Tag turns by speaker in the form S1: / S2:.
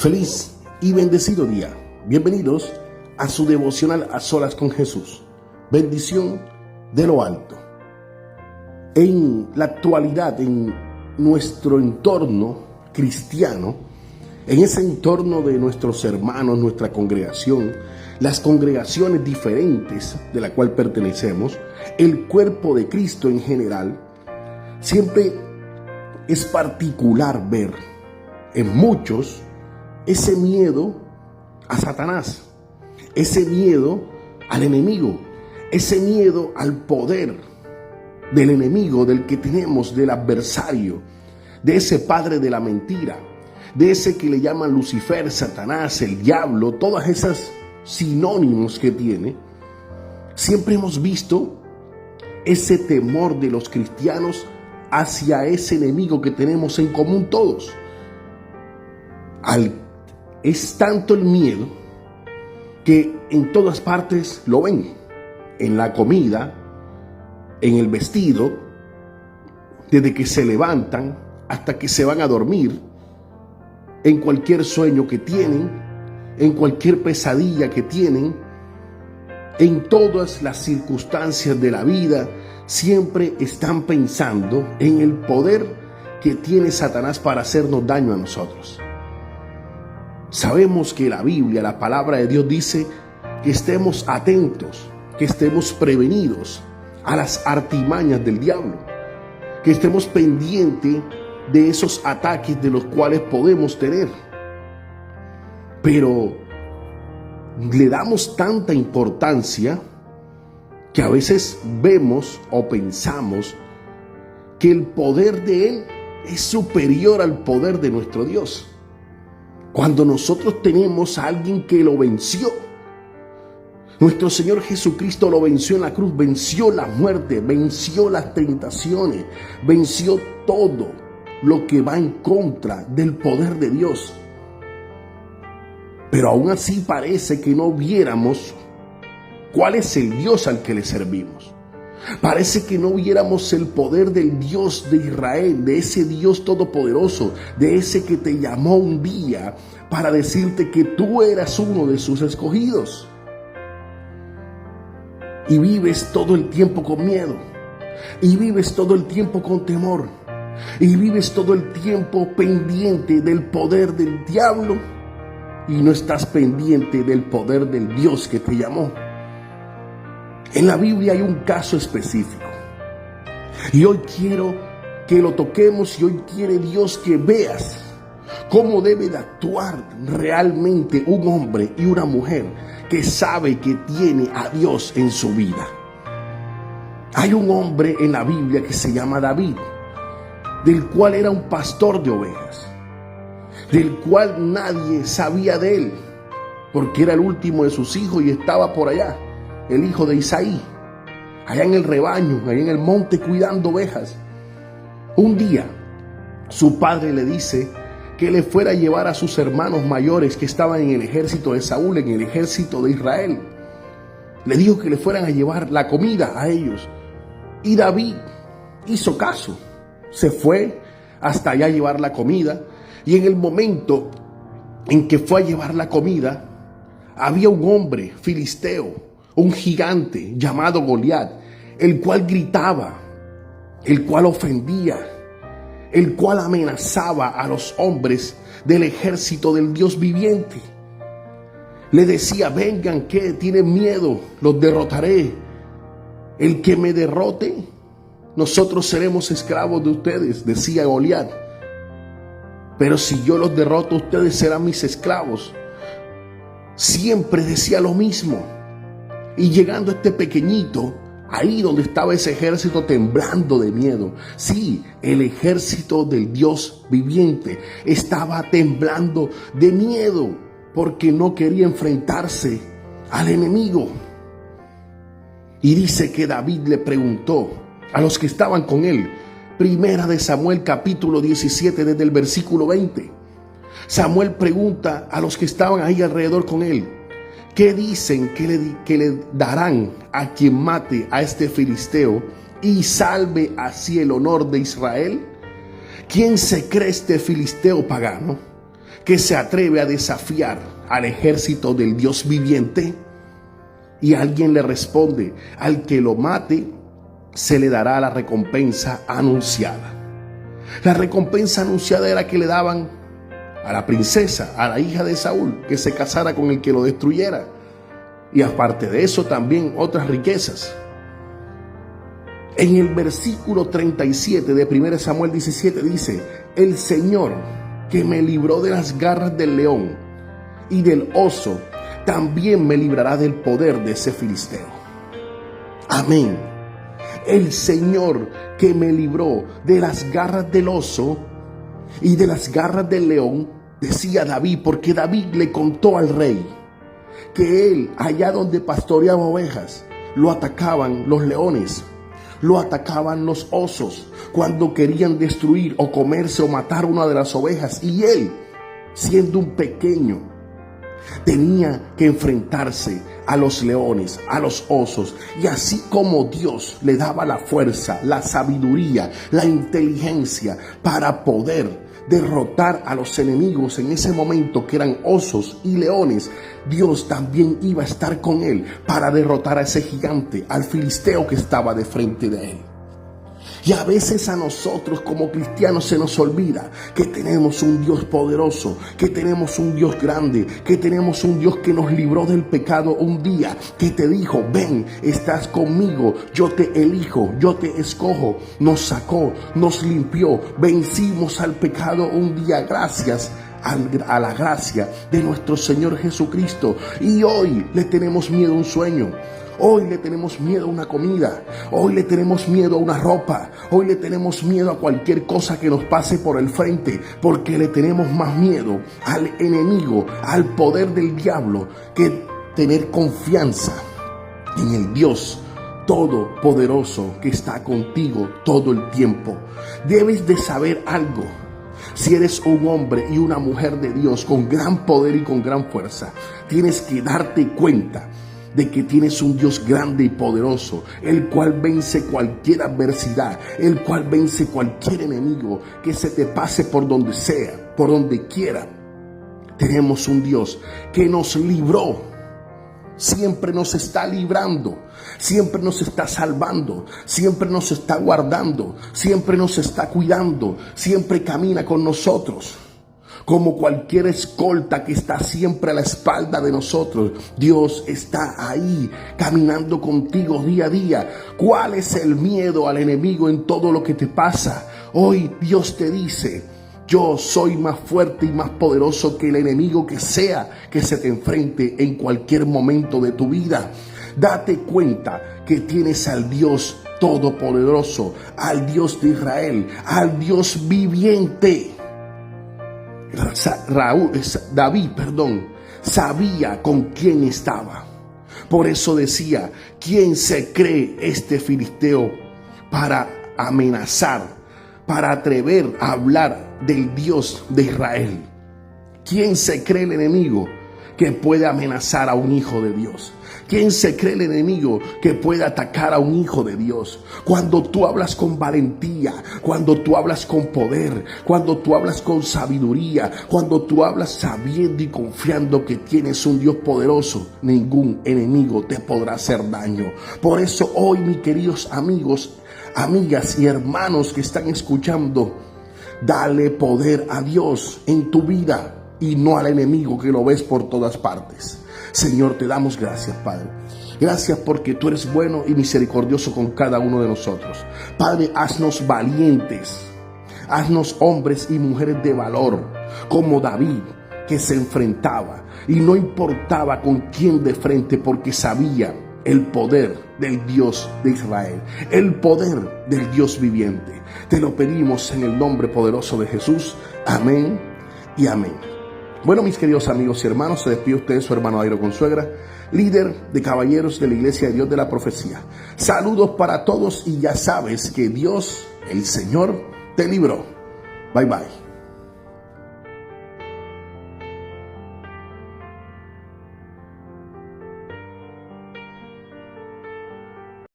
S1: Feliz y bendecido día. Bienvenidos a su devocional A Solas con Jesús. Bendición de lo alto. En la actualidad, en nuestro entorno cristiano, en ese entorno de nuestros hermanos, nuestra congregación, las congregaciones diferentes de la cual pertenecemos, el cuerpo de Cristo en general, siempre es particular ver en muchos ese miedo a Satanás, ese miedo al enemigo, ese miedo al poder del enemigo, del que tenemos, del adversario, de ese padre de la mentira, de ese que le llaman Lucifer, Satanás, el diablo, todas esas sinónimos que tiene. Siempre hemos visto ese temor de los cristianos hacia ese enemigo que tenemos en común todos. Es tanto el miedo que en todas partes lo ven, en la comida, en el vestido, desde que se levantan hasta que se van a dormir, en cualquier sueño que tienen, en cualquier pesadilla que tienen, en todas las circunstancias de la vida, siempre están pensando en el poder que tiene Satanás para hacernos daño a nosotros. Sabemos que la Biblia, la palabra de Dios, dice que estemos atentos, que estemos prevenidos a las artimañas del diablo, que estemos pendientes de esos ataques de los cuales podemos tener. Pero le damos tanta importancia que a veces vemos o pensamos que el poder de él es superior al poder de nuestro Dios, cuando nosotros tenemos a alguien que lo venció. Nuestro Señor Jesucristo lo venció en la cruz, venció la muerte, venció las tentaciones, venció todo lo que va en contra del poder de Dios. Pero aún así parece que no viéramos cuál es el Dios al que le servimos. Parece que no viéramos el poder del Dios de Israel, de ese Dios todopoderoso, de ese que te llamó un día para decirte que tú eras uno de sus escogidos. Y vives todo el tiempo con miedo, y vives todo el tiempo con temor, y vives todo el tiempo pendiente del poder del diablo, y no estás pendiente del poder del Dios que te llamó. En la Biblia hay un caso específico, y hoy quiero que lo toquemos, y hoy quiere Dios que veas cómo debe de actuar realmente un hombre y una mujer que sabe que tiene a Dios en su vida. Hay un hombre en la Biblia que se llama David, del cual era un pastor de ovejas, del cual nadie sabía de él, porque era el último de sus hijos y estaba por allá, el hijo de Isaí, allá en el rebaño, allá en el monte cuidando ovejas. Un día su padre le dice que le fuera a llevar a sus hermanos mayores que estaban en el ejército de Saúl, en el ejército de Israel. Le dijo que le fueran a llevar la comida a ellos. Y David hizo caso, se fue hasta allá a llevar la comida. Y en el momento en que fue a llevar la comida, había un hombre filisteo, un gigante llamado Goliat, el cual gritaba, el cual ofendía, el cual amenazaba a los hombres del ejército del Dios viviente. Le decía: vengan, que tienen miedo, los derrotaré. El que me derrote, nosotros seremos esclavos de ustedes, decía Goliat. Pero si yo los derroto, ustedes serán mis esclavos. Siempre decía lo mismo. Y llegando este pequeñito, ahí donde estaba ese ejército temblando de miedo, sí, el ejército del Dios viviente estaba temblando de miedo porque no quería enfrentarse al enemigo. Y dice que David le preguntó a los que estaban con él, Primera de Samuel capítulo 17 desde el versículo 20. Samuel pregunta a los que estaban ahí alrededor con él: ¿qué dicen que le darán a quien mate a este filisteo y salve así el honor de Israel? ¿Quién se cree este filisteo pagano que se atreve a desafiar al ejército del Dios viviente? Y alguien le responde: al que lo mate, se le dará la recompensa anunciada. La recompensa anunciada era que le daban a la princesa, a la hija de Saúl, que se casara con el que lo destruyera. Y aparte de eso, también otras riquezas. En el versículo 37 de 1 Samuel 17 dice: el Señor que me libró de las garras del león y del oso, también me librará del poder de ese filisteo. Amén. El Señor que me libró de las garras del oso y de las garras del león, decía David, porque David le contó al rey que él, allá donde pastoreaba ovejas, lo atacaban los leones, lo atacaban los osos cuando querían destruir o comerse o matar una de las ovejas, y él, siendo un pequeño, tenía que enfrentarse a los leones, a los osos. Y así como Dios le daba la fuerza, la sabiduría, la inteligencia para poder derrotar a los enemigos en ese momento, que eran osos y leones, Dios también iba a estar con él para derrotar a ese gigante, al filisteo que estaba de frente de él. Y a veces a nosotros como cristianos se nos olvida que tenemos un Dios poderoso, que tenemos un Dios grande, que tenemos un Dios que nos libró del pecado un día, que te dijo: ven, estás conmigo, yo te elijo, yo te escojo. Nos sacó, nos limpió, vencimos al pecado un día gracias a la gracia de nuestro Señor Jesucristo. Y hoy le tenemos miedo a un sueño. Hoy le tenemos miedo a una comida, hoy le tenemos miedo a una ropa, hoy le tenemos miedo a cualquier cosa que nos pase por el frente, porque le tenemos más miedo al enemigo, al poder del diablo, que tener confianza en el Dios todopoderoso que está contigo todo el tiempo. Debes de saber algo. Si eres un hombre y una mujer de Dios con gran poder y con gran fuerza, tienes que darte cuenta de que tienes un Dios grande y poderoso, el cual vence cualquier adversidad, el cual vence cualquier enemigo que se te pase por donde sea, por donde quiera. Tenemos un Dios que nos libró, siempre nos está librando, siempre nos está salvando, siempre nos está guardando, siempre nos está cuidando, siempre camina con nosotros. Como cualquier escolta que está siempre a la espalda de nosotros, Dios está ahí caminando contigo día a día. ¿Cuál es el miedo al enemigo en todo lo que te pasa? Hoy Dios te dice: yo soy más fuerte y más poderoso que el enemigo que sea que se te enfrente en cualquier momento de tu vida. Date cuenta que tienes al Dios todopoderoso, al Dios de Israel, al Dios viviente. David sabía con quién estaba. Por eso decía: ¿quién se cree este filisteo para amenazar, para atrever a hablar del Dios de Israel? ¿Quién se cree el enemigo que puede amenazar a un hijo de Dios? ¿Quién se cree el enemigo que puede atacar a un hijo de Dios? Cuando tú hablas con valentía, cuando tú hablas con poder, cuando tú hablas con sabiduría, cuando tú hablas sabiendo y confiando que tienes un Dios poderoso, ningún enemigo te podrá hacer daño. Por eso hoy, mis queridos amigos, amigas y hermanos que están escuchando, dale poder a Dios en tu vida y no al enemigo que lo ves por todas partes. Señor, te damos gracias, Padre. Gracias porque tú eres bueno y misericordioso con cada uno de nosotros. Padre, haznos valientes. Haznos hombres y mujeres de valor, como David, que se enfrentaba y no importaba con quién de frente, porque sabía el poder del Dios de Israel, el poder del Dios viviente. Te lo pedimos en el nombre poderoso de Jesús. Amén y amén. Bueno, mis queridos amigos y hermanos, se despide usted su hermano Dairo Consuegra, líder de caballeros de la Iglesia de Dios de la Profecía. Saludos para todos y ya sabes que Dios, el Señor, te libró. Bye bye.